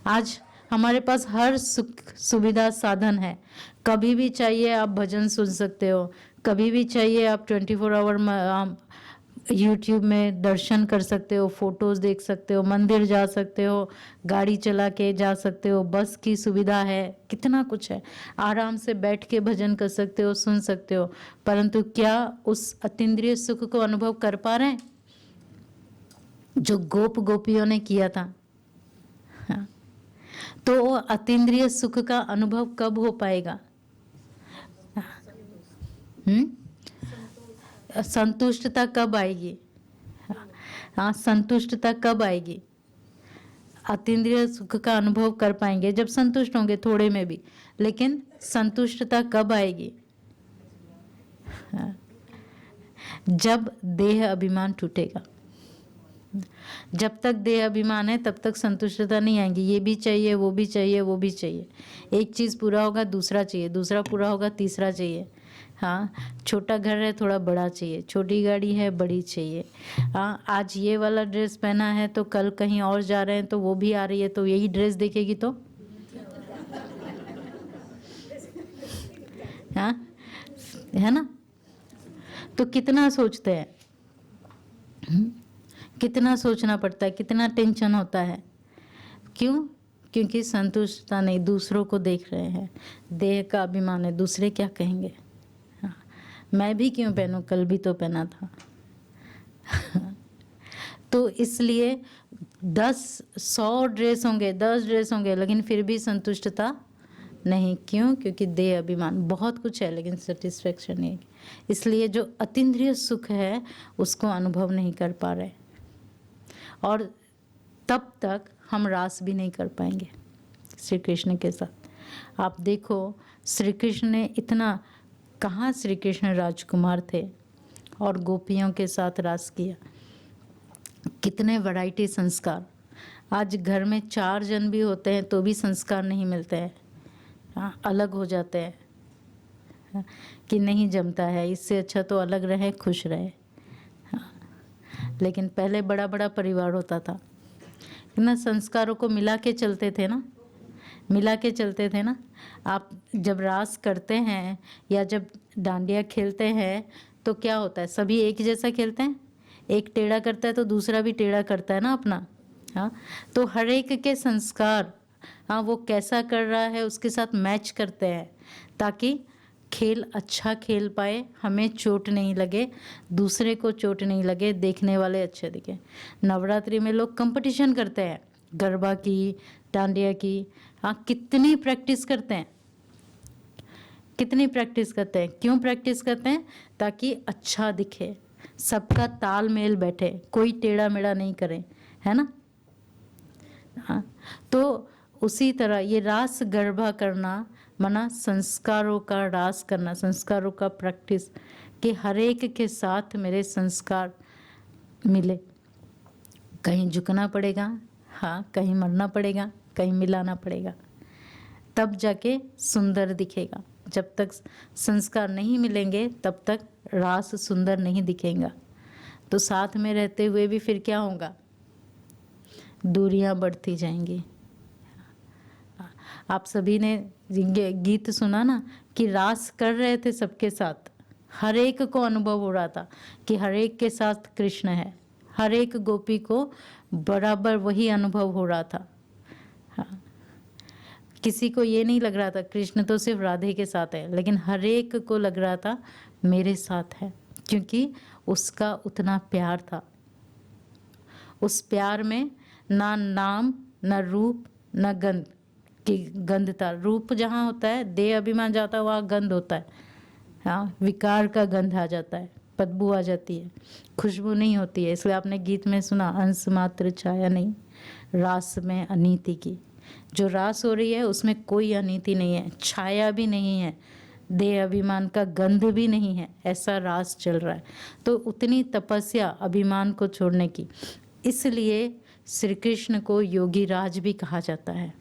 आज हमारे पास हर सुख सुविधा साधन है। कभी भी चाहिए आप भजन सुन सकते हो, कभी भी चाहिए आप 24 आवर यूट्यूब में दर्शन कर सकते हो, फोटोज देख सकते हो, मंदिर जा सकते हो, गाड़ी चला के जा सकते हो, बस की सुविधा है, कितना कुछ है। आराम से बैठ के भजन कर सकते हो, सुन सकते हो। परंतु क्या उस अतीन्द्रिय सुख को अनुभव कर पा रहे हैं जो गोप गोपियों ने किया था? हाँ। तो अतीन्द्रिय सुख का अनुभव कब हो पाएगा? संतुष्टता कब आएगी? हाँ, संतुष्टता कब आएगी? अतीन्द्रिय सुख का अनुभव कर पाएंगे जब संतुष्ट होंगे थोड़े में भी, लेकिन संतुष्टता कब आएगी? हाँ, जब देह अभिमान टूटेगा। जब तक देह अभिमान है तब तक संतुष्टता नहीं आएगी। ये भी चाहिए, वो भी चाहिए, वो भी चाहिए। एक चीज़ पूरा होगा दूसरा चाहिए, दूसरा पूरा होगा तीसरा चाहिए। हाँ, छोटा घर है थोड़ा बड़ा चाहिए, छोटी गाड़ी है बड़ी चाहिए। हाँ, आज ये वाला ड्रेस पहना है तो कल कहीं और जा रहे हैं तो वो भी आ रही है, तो यही ड्रेस देखेगी तो हाँ, है ना। तो कितना सोचते हैं, कितना सोचना पड़ता है, कितना टेंशन होता है। क्यों? क्योंकि संतुष्टता नहीं, दूसरों को देख रहे हैं, देह का अभिमान है, दूसरे क्या कहेंगे। हाँ, मैं भी क्यों पहनूं, कल भी तो पहना था। तो इसलिए 100 ड्रेस होंगे, 10 ड्रेस होंगे, लेकिन फिर भी संतुष्टता नहीं। क्यों? क्योंकि देह अभिमान, बहुत कुछ है लेकिन सेटिस्फेक्शन नहीं। इसलिए जो अतीन्द्रिय सुख है उसको अनुभव नहीं कर पा रहे, और तब तक हम रास भी नहीं कर पाएंगे श्री कृष्ण के साथ। आप देखो श्री कृष्ण ने इतना, कहाँ श्री कृष्ण राजकुमार थे और गोपियों के साथ रास किया। कितने वैरायटी संस्कार। आज घर में 4 जन भी होते हैं तो भी संस्कार नहीं मिलते हैं। हाँ, अलग हो जाते हैं, हाँ, कि नहीं जमता है, इससे अच्छा तो अलग रहे, खुश रहे। हाँ, लेकिन पहले बड़ा बड़ा परिवार होता था ना, संस्कारों को मिला के चलते थे ना, मिला के चलते थे ना। आप जब रास करते हैं या जब डांडिया खेलते हैं तो क्या होता है, सभी एक जैसा खेलते हैं, एक टेढ़ा करता है तो दूसरा भी टेढ़ा करता है ना अपना। हाँ, तो हर एक के संस्कार, हाँ, वो कैसा कर रहा है उसके साथ मैच करते हैं, ताकि खेल अच्छा खेल पाए, हमें चोट नहीं लगे, दूसरे को चोट नहीं लगे, देखने वाले अच्छे दिखे। नवरात्रि में लोग कंपटीशन करते हैं, गरबा की, डांडिया की, हाँ, कितनी प्रैक्टिस करते हैं, कितनी प्रैक्टिस करते हैं। क्यों प्रैक्टिस करते हैं? ताकि अच्छा दिखे, सबका तालमेल बैठे, कोई टेढ़ा मेढ़ा नहीं करे, है ना। हाँ, तो उसी तरह ये रास गरबा करना माना संस्कारों का रास करना, संस्कारों का प्रैक्टिस, कि हर एक के साथ मेरे संस्कार मिले। कहीं झुकना पड़ेगा, हाँ, कहीं मरना पड़ेगा, कहीं मिलाना पड़ेगा, तब जाके सुंदर दिखेगा। जब तक संस्कार नहीं मिलेंगे तब तक रास सुंदर नहीं दिखेगा। तो साथ में रहते हुए भी फिर क्या होगा, दूरियां बढ़ती जाएंगी। आप सभी ने गीत सुना ना कि रास कर रहे थे सबके साथ, हर एक को अनुभव हो रहा था कि हर एक के साथ कृष्ण है, हर एक गोपी को बराबर वही अनुभव हो रहा था। हाँ, किसी को ये नहीं लग रहा था कृष्ण तो सिर्फ राधे के साथ है, लेकिन हर एक को लग रहा था मेरे साथ है, क्योंकि उसका उतना प्यार था। उस प्यार में ना नाम, ना रूप, ना गंध की गंध था। रूप जहाँ होता है, देह अभिमान जाता है, वहाँ गंध होता है। हाँ, विकार का गंध आ जाता है, बदबू आ जाती है, खुशबू नहीं होती है। इसलिए आपने गीत में सुना, अंश मात्र छाया नहीं रास में अनीति की। जो रास हो रही है उसमें कोई अनीति नहीं है, छाया भी नहीं है, देह अभिमान का गंध भी नहीं है, ऐसा रास चल रहा है। तो उतनी तपस्या अभिमान को छोड़ने की, इसलिए श्री कृष्ण को योगी राज भी कहा जाता है।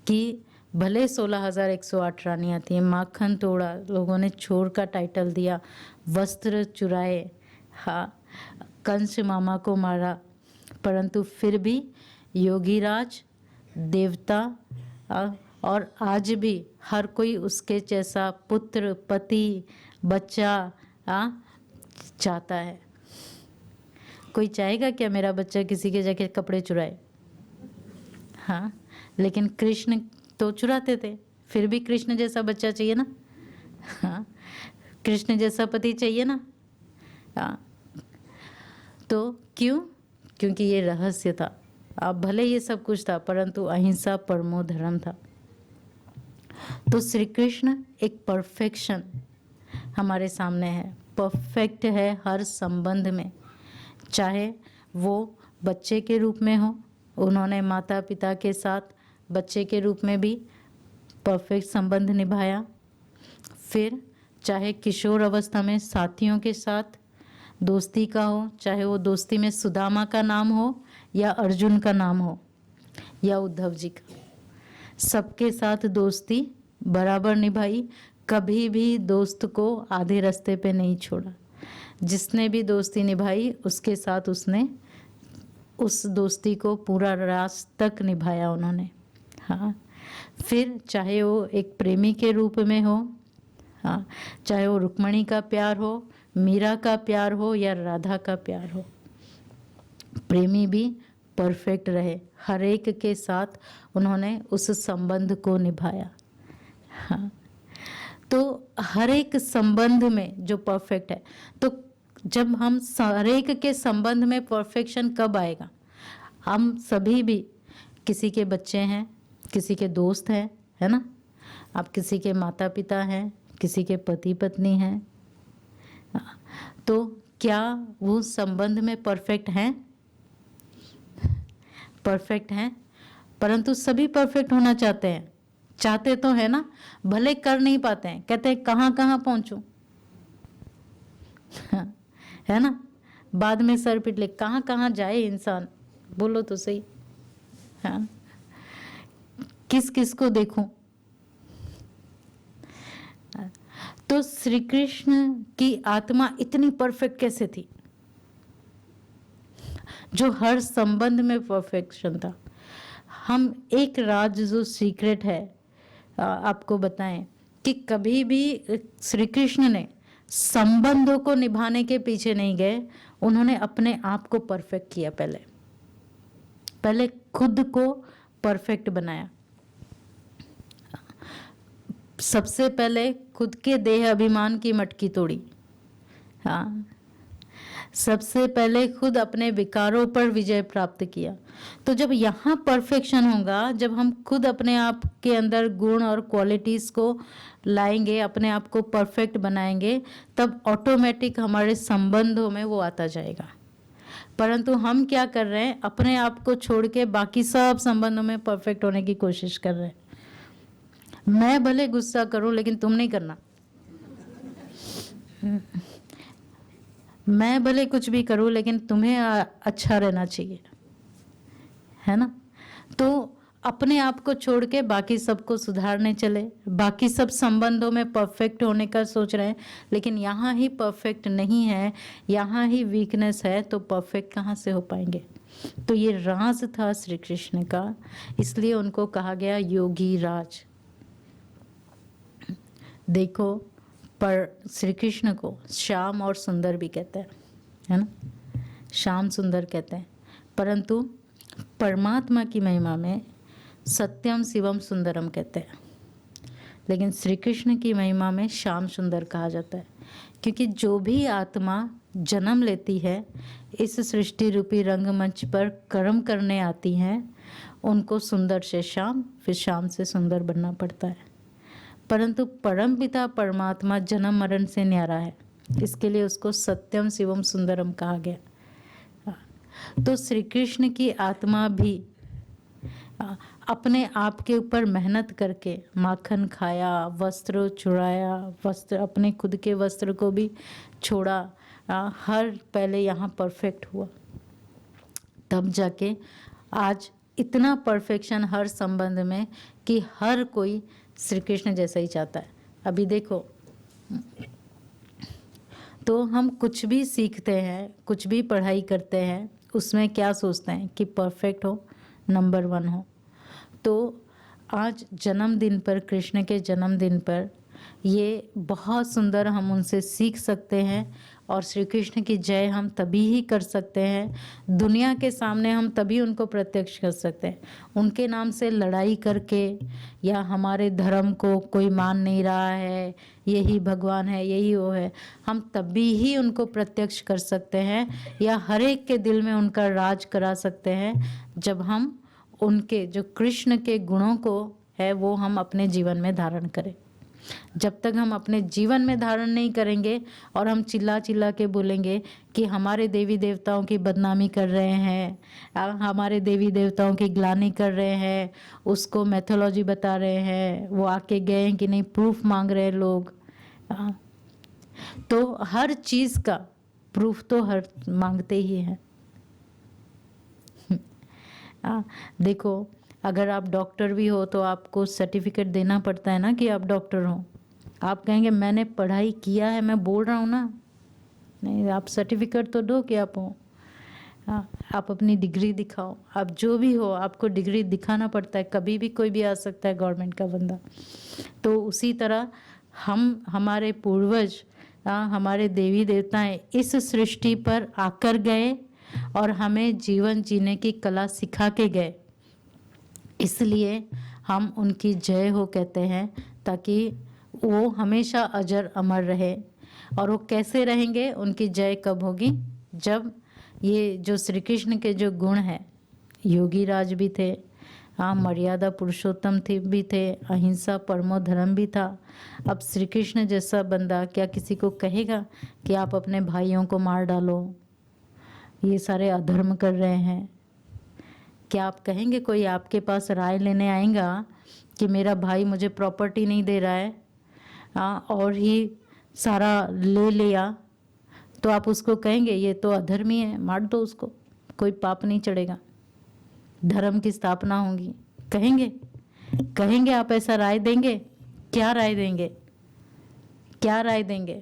कि भले 16,108 रानियाँ थी, माखन तोड़ा, लोगों ने छोर का टाइटल दिया, वस्त्र चुराए, हाँ, कंस मामा को मारा, परंतु फिर भी योगीराज देवता और आज भी हर कोई उसके जैसा पुत्र, पति, बच्चा चाहता है। कोई चाहेगा क्या मेरा बच्चा किसी के जाके कपड़े चुराए? हाँ, लेकिन कृष्ण तो चुराते थे, फिर भी कृष्ण जैसा बच्चा चाहिए ना। हाँ, कृष्ण जैसा पति चाहिए ना। हाँ, तो क्यों? क्योंकि ये रहस्य था। अब भले ये सब कुछ था, परंतु अहिंसा परमो धर्म था। तो श्री कृष्ण एक परफेक्शन हमारे सामने है, परफेक्ट है हर संबंध में, चाहे वो बच्चे के रूप में हो, उन्होंने माता पिता के साथ बच्चे के रूप में भी परफेक्ट संबंध निभाया, फिर चाहे किशोर अवस्था में साथियों के साथ दोस्ती का हो, चाहे वो दोस्ती में सुदामा का नाम हो या अर्जुन का नाम हो या उद्धव जी का, सबके साथ दोस्ती बराबर निभाई, कभी भी दोस्त को आधे रास्ते पे नहीं छोड़ा। जिसने भी दोस्ती निभाई उसके साथ उसने उस दोस्ती को पूरा रास्ता तक निभाया उन्होंने। हाँ, फिर चाहे वो एक प्रेमी के रूप में हो, हाँ, चाहे वो रुक्मणी का प्यार हो, मीरा का प्यार हो या राधा का प्यार हो, प्रेमी भी परफेक्ट रहे, हर एक के साथ उन्होंने उस संबंध को निभाया। हाँ, तो हर एक संबंध में जो परफेक्ट है, तो जब हम हर एक के संबंध में परफेक्शन कब आएगा? हम सभी भी किसी के बच्चे हैं, किसी के दोस्त हैं, है ना, आप किसी के माता पिता हैं, किसी के पति पत्नी हैं, तो क्या वो संबंध में परफेक्ट हैं? परफेक्ट हैं, परंतु सभी परफेक्ट होना चाहते हैं, चाहते तो है ना, भले कर नहीं पाते हैं, कहते हैं कहाँ कहाँ पहुँचूं, है ना, बाद में सर पिट ले, कहाँ कहाँ जाए इंसान, बोलो तो सही। हाँ, किस किस को देखूं। तो श्री कृष्ण की आत्मा इतनी परफेक्ट कैसे थी, जो हर संबंध में परफेक्शन था। हम एक राज जो सीक्रेट है आपको बताएं कि कभी भी श्री कृष्ण ने संबंधों को निभाने के पीछे नहीं गए, उन्होंने अपने आप को परफेक्ट किया। पहले खुद को परफेक्ट बनाया। सबसे पहले खुद के देह अभिमान की मटकी तोड़ी। हाँ, सबसे पहले खुद अपने विकारों पर विजय प्राप्त किया। तो जब यहाँ परफेक्शन होगा, जब हम खुद अपने आप के अंदर गुण और क्वालिटीज़ को लाएंगे, अपने आप को परफेक्ट बनाएंगे, तब ऑटोमेटिक हमारे संबंधों में वो आता जाएगा। परंतु हम क्या कर रहे हैं, अपने आप को छोड़ के बाकी सब संबंधों में परफेक्ट होने की कोशिश कर रहे हैं। मैं भले गुस्सा करूं लेकिन तुम नहीं करना, मैं भले कुछ भी करूं लेकिन तुम्हें अच्छा रहना चाहिए, है ना। तो अपने आप को छोड़ के बाकी सबको सुधारने चले, बाकी सब संबंधों में परफेक्ट होने का सोच रहे हैं, लेकिन यहाँ ही परफेक्ट नहीं है, यहाँ ही वीकनेस है, तो परफेक्ट कहाँ से हो पाएंगे। तो ये राज था श्री कृष्ण का, इसलिए उनको कहा गया योगी राज। देखो, पर श्री कृष्ण को श्याम और सुंदर भी कहते हैं, है ना, श्याम सुंदर कहते हैं। परंतु परमात्मा की महिमा में सत्यम शिवम सुंदरम कहते हैं, लेकिन श्री कृष्ण की महिमा में श्याम सुंदर कहा जाता है। क्योंकि जो भी आत्मा जन्म लेती है, इस सृष्टि रूपी रंगमंच पर कर्म करने आती हैं, उनको सुंदर से श्याम, फिर श्याम से सुंदर बनना पड़ता है। परंतु परमपिता परमात्मा जन्म मरण से न्यारा है, इसके लिए उसको सत्यम शिवम सुंदरम कहा गया। तो श्री कृष्ण की आत्मा भी अपने आप के ऊपर मेहनत करके माखन खाया, वस्त्र चुराया, वस्त्र अपने खुद के वस्त्र को भी छोड़ा, हर पहले यहाँ परफेक्ट हुआ, तब जाके आज इतना परफेक्शन हर संबंध में कि हर कोई श्री कृष्ण जैसा ही चाहता है। अभी देखो, तो हम कुछ भी सीखते हैं, कुछ भी पढ़ाई करते हैं, उसमें क्या सोचते हैं कि परफेक्ट हो, नंबर 1 हो। तो आज जन्मदिन पर, कृष्ण के जन्मदिन पर, ये बहुत सुंदर हम उनसे सीख सकते हैं। और श्री कृष्ण की जय हम तभी ही कर सकते हैं, दुनिया के सामने हम तभी उनको प्रत्यक्ष कर सकते हैं। उनके नाम से लड़ाई करके, या हमारे धर्म को कोई मान नहीं रहा है, यही भगवान है, यही वो है, हम तभी ही उनको प्रत्यक्ष कर सकते हैं, या हर एक के दिल में उनका राज करा सकते हैं, जब हम उनके जो कृष्ण के गुणों को है वो हम अपने जीवन में धारण करें। जब तक हम अपने जीवन में धारण नहीं करेंगे और हम चिल्ला चिल्ला के बोलेंगे कि हमारे देवी देवताओं की बदनामी कर रहे हैं, हमारे देवी देवताओं की ग्लानि कर रहे हैं, उसको मैथोलॉजी बता रहे हैं, वो आके गए हैं कि नहीं प्रूफ मांग रहे हैं लोग, तो हर चीज़ का प्रूफ तो हर मांगते ही हैं। देखो, अगर आप डॉक्टर भी हो तो आपको सर्टिफिकेट देना पड़ता है ना कि आप डॉक्टर हो। आप कहेंगे मैंने पढ़ाई किया है, मैं बोल रहा हूँ ना, नहीं, आप सर्टिफिकेट तो दो कि आप हो। आप अपनी डिग्री दिखाओ, आप जो भी हो आपको डिग्री दिखाना पड़ता है, कभी भी कोई भी आ सकता है गवर्नमेंट का बंदा। तो उसी तरह हम, हमारे पूर्वज, हमारे देवी देवताएं इस सृष्टि पर आकर गए और हमें जीवन जीने की कला सिखा के गए, इसलिए हम उनकी जय हो कहते हैं, ताकि वो हमेशा अजर अमर रहे। और वो कैसे रहेंगे, उनकी जय कब होगी, जब ये जो श्री कृष्ण के जो गुण हैं, योगी राज भी थे, मर्यादा पुरुषोत्तम थे भी थे, अहिंसा परमो धर्म भी था। अब श्री कृष्ण जैसा बंदा क्या किसी को कहेगा कि आप अपने भाइयों को मार डालो, ये सारे अधर्म कर रहे हैं? क्या आप कहेंगे कोई आपके पास राय लेने आएगा कि मेरा भाई मुझे प्रॉपर्टी नहीं दे रहा है, और ही सारा ले लिया, तो आप उसको कहेंगे ये तो अधर्मी है, मार दो उसको, कोई पाप नहीं चढ़ेगा, धर्म की स्थापना होगी, कहेंगे? कहेंगे आप ऐसा राय देंगे? क्या राय देंगे? क्या राय देंगे?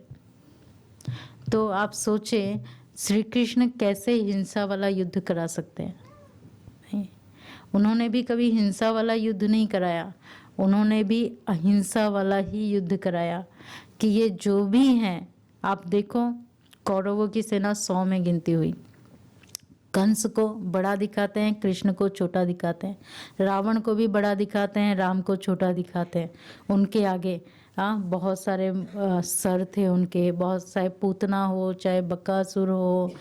तो आप सोचें श्री कृष्ण कैसे हिंसा वाला युद्ध करा सकते हैं? नहीं, उन्होंने भी कभी हिंसा वाला युद्ध नहीं कराया, उन्होंने भी अहिंसा वाला ही युद्ध कराया कि ये जो भी हैं, आप देखो कौरवों की सेना 100 में गिनती हुई, कंस को बड़ा दिखाते हैं, कृष्ण को छोटा दिखाते हैं, रावण को भी बड़ा दिखाते हैं, राम को छोटा दिखाते हैं। उनके आगे बहुत सारे सर थे उनके, बहुत सारे पूतना हो, चाहे बकासुर हो,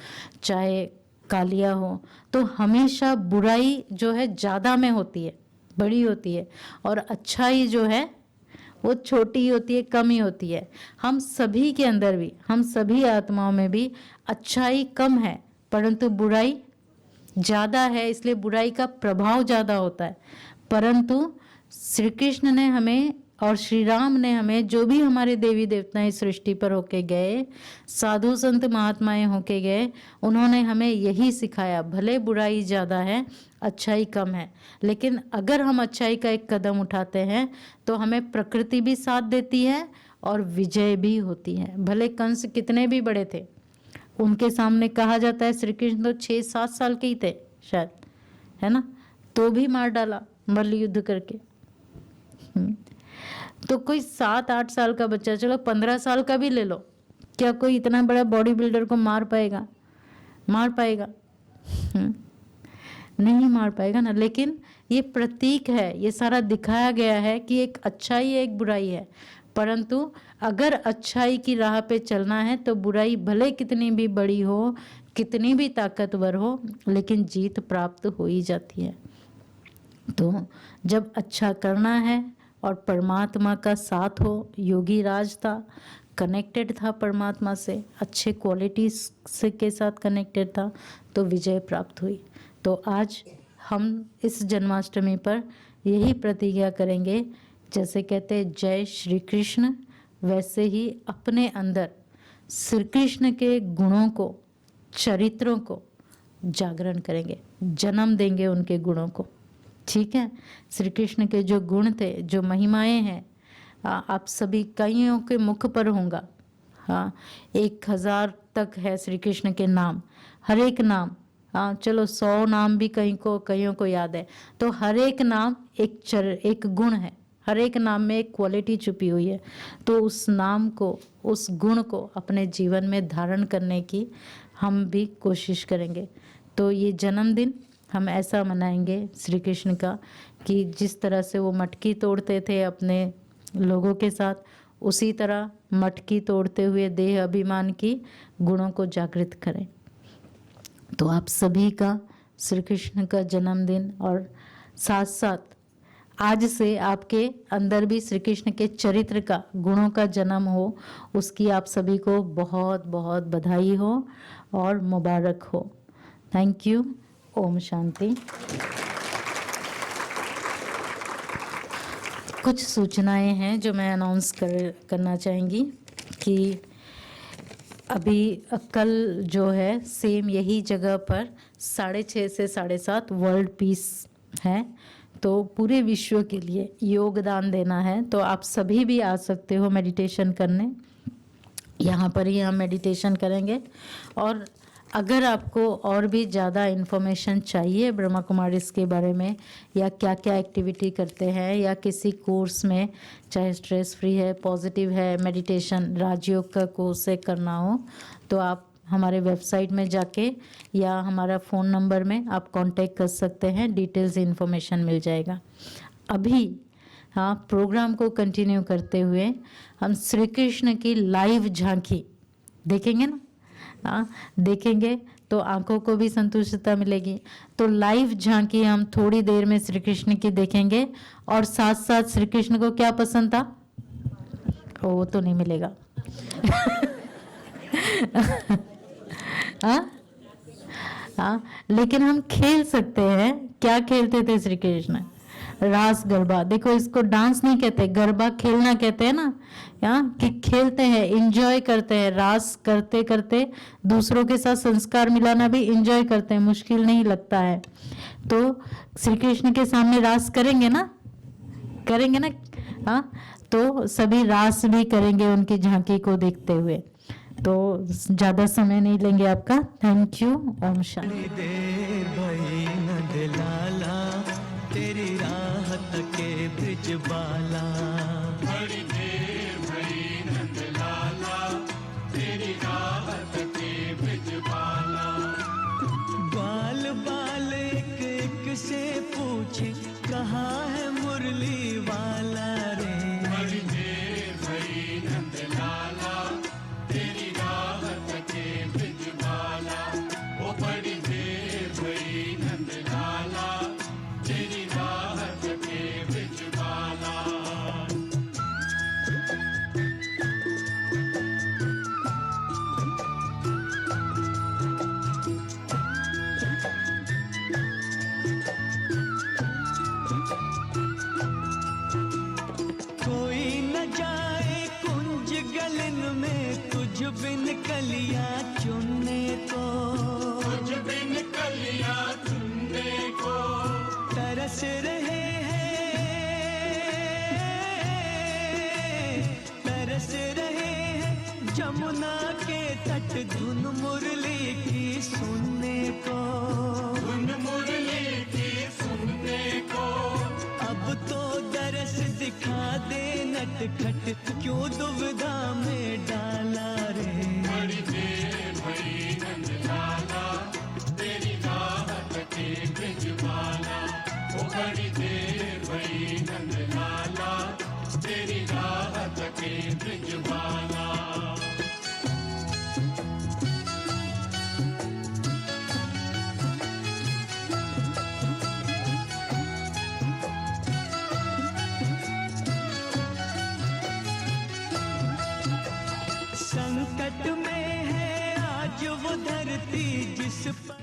चाहे कालिया हो, तो हमेशा बुराई जो है ज़्यादा में होती है, बड़ी होती है, और अच्छाई जो है वो छोटी होती है, कम ही होती है। हम सभी के अंदर भी, हम सभी आत्माओं में भी अच्छाई कम है, परंतु बुराई ज़्यादा है, इसलिए बुराई का प्रभाव ज़्यादा होता है। परंतु श्री कृष्ण ने हमें और श्री राम ने हमें, जो भी हमारे देवी देवता इस सृष्टि पर होके गए, साधु संत महात्माएं होके गए, उन्होंने हमें यही सिखाया, भले बुराई ज़्यादा है, अच्छाई कम है, लेकिन अगर हम अच्छाई का एक कदम उठाते हैं तो हमें प्रकृति भी साथ देती है और विजय भी होती है। भले कंस कितने भी बड़े थे, उनके सामने कहा जाता है श्री कृष्ण तो 6-7 साल के ही थे शायद, है ना, तो भी मार डाला मल्ल युद्ध करके। तो कोई 7-8 साल का बच्चा, चलो 15 साल का भी ले लो, क्या कोई इतना बड़ा बॉडी बिल्डर को मार पाएगा? मार पाएगा? नहीं मार पाएगा ना। लेकिन ये प्रतीक है, ये सारा दिखाया गया है कि एक अच्छाई है, एक बुराई है, परंतु अगर अच्छाई की राह पे चलना है तो बुराई भले कितनी भी बड़ी हो, कितनी भी ताकतवर हो, लेकिन जीत प्राप्त हो ही जाती है। तो जब अच्छा करना है और परमात्मा का साथ हो, योगी राज था, कनेक्टेड था परमात्मा से, अच्छे क्वालिटीज से के साथ कनेक्टेड था, तो विजय प्राप्त हुई। तो आज हम इस जन्माष्टमी पर यही प्रतिज्ञा करेंगे, जैसे कहते हैं जय श्री कृष्ण, वैसे ही अपने अंदर श्री कृष्ण के गुणों को, चरित्रों को जागरण करेंगे, जन्म देंगे उनके गुणों को। ठीक है, श्री कृष्ण के जो गुण थे, जो महिमाएं हैं, आप सभी कईयों के मुख पर होगा। हाँ, 1000 तक है श्री कृष्ण के नाम, हर एक नाम, हाँ चलो 100 नाम भी कईयों को याद है, तो हर एक नाम एक गुण है, हर एक नाम में एक क्वालिटी छुपी हुई है। तो उस नाम को, उस गुण को अपने जीवन में धारण करने की हम भी कोशिश करेंगे। तो ये जन्मदिन हम ऐसा मनाएंगे श्री कृष्ण का कि जिस तरह से वो मटकी तोड़ते थे अपने लोगों के साथ, उसी तरह मटकी तोड़ते हुए देह अभिमान की गुणों को जागृत करें। तो आप सभी का श्री कृष्ण का जन्मदिन, और साथ साथ आज से आपके अंदर भी श्री कृष्ण के चरित्र का, गुणों का जन्म हो, उसकी आप सभी को बहुत बहुत बधाई हो और मुबारक हो। Thank you. ओम शांति। कुछ सूचनाएं हैं जो मैं अनाउंस करना चाहेंगी कि अभी कल जो है सेम यही जगह पर 6:30 से 7:30 वर्ल्ड पीस है, तो पूरे विश्व के लिए योगदान देना है। तो आप सभी भी आ सकते हो मेडिटेशन करने, यहाँ पर ही हम मेडिटेशन करेंगे। और अगर आपको और भी ज़्यादा इन्फॉर्मेशन चाहिए ब्रह्मा कुमारीज के बारे में, या क्या क्या एक्टिविटी करते हैं, या किसी कोर्स में, चाहे स्ट्रेस फ्री है, पॉजिटिव है, मेडिटेशन, राजयोग का कोर्स से करना हो, तो आप हमारे वेबसाइट में जाके या हमारा फ़ोन नंबर में आप कांटेक्ट कर सकते हैं, डिटेल्स इन्फॉर्मेशन मिल जाएगा। अभी हाँ, प्रोग्राम को कंटिन्यू करते हुए हम श्री कृष्ण की लाइव झांकी देखेंगे ना। हाँ, देखेंगे तो आंखों को भी संतुष्टता मिलेगी। तो लाइव झांकी हम थोड़ी देर में श्री कृष्ण की देखेंगे, और साथ साथ श्री कृष्ण को क्या पसंद था वो तो नहीं मिलेगा। हाँ हाँ, लेकिन हम खेल सकते हैं। क्या खेलते थे श्री कृष्ण? रास गरबा। देखो, इसको डांस नहीं कहते, गरबा खेलना कहते हैं ना, कि खेलते हैं, इंजॉय करते हैं, रास करते करते दूसरों के साथ संस्कार मिलाना भी इंजॉय करते हैं, मुश्किल नहीं लगता है। तो श्री कृष्ण के सामने रास करेंगे ना, करेंगे ना, हाँ, तो सभी रास भी करेंगे उनकी झांकी को देखते हुए। तो ज़्यादा समय नहीं लेंगे आपका। Thank you. ओम शांति। देर भई नंद लाला, तेरी राहत के ब्रिज बाला। बड़ी देर भई नंद लाला, तेरी राहत के ब्रिज बाला। बाल बाल एक एक से पूछे, कहाँ है मुरली वाला रे। बड़ी देर भई नंद लाला, तेरी राहत के ब्रिज बाला। ओ बड़ी देर भई नंद लाला, तेरी राहत के ब्रिज बाला। कोई न जाए कुंज गलन में, तुझ बिन कलियां चुनने को। कुछ बिन कलियां चुनने को, तरस रहे हैं जमुना के तट, धुन मुरली की सुनने को। धुन मुरली की सुनने को। अब तो दरस दिखा दे नटखट, क्यों दुविधा में डाला रे। बड़ी देर भई नंद लाला, तेरी राहत के ब्रिज बाला। ओ बड़ी देर भई नंद लाला, तेरी राहत के ब्रिज बाला। संकट में है आज वो धरती, जिस पर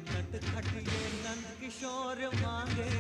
नट खटिए नंद किशोर मांगे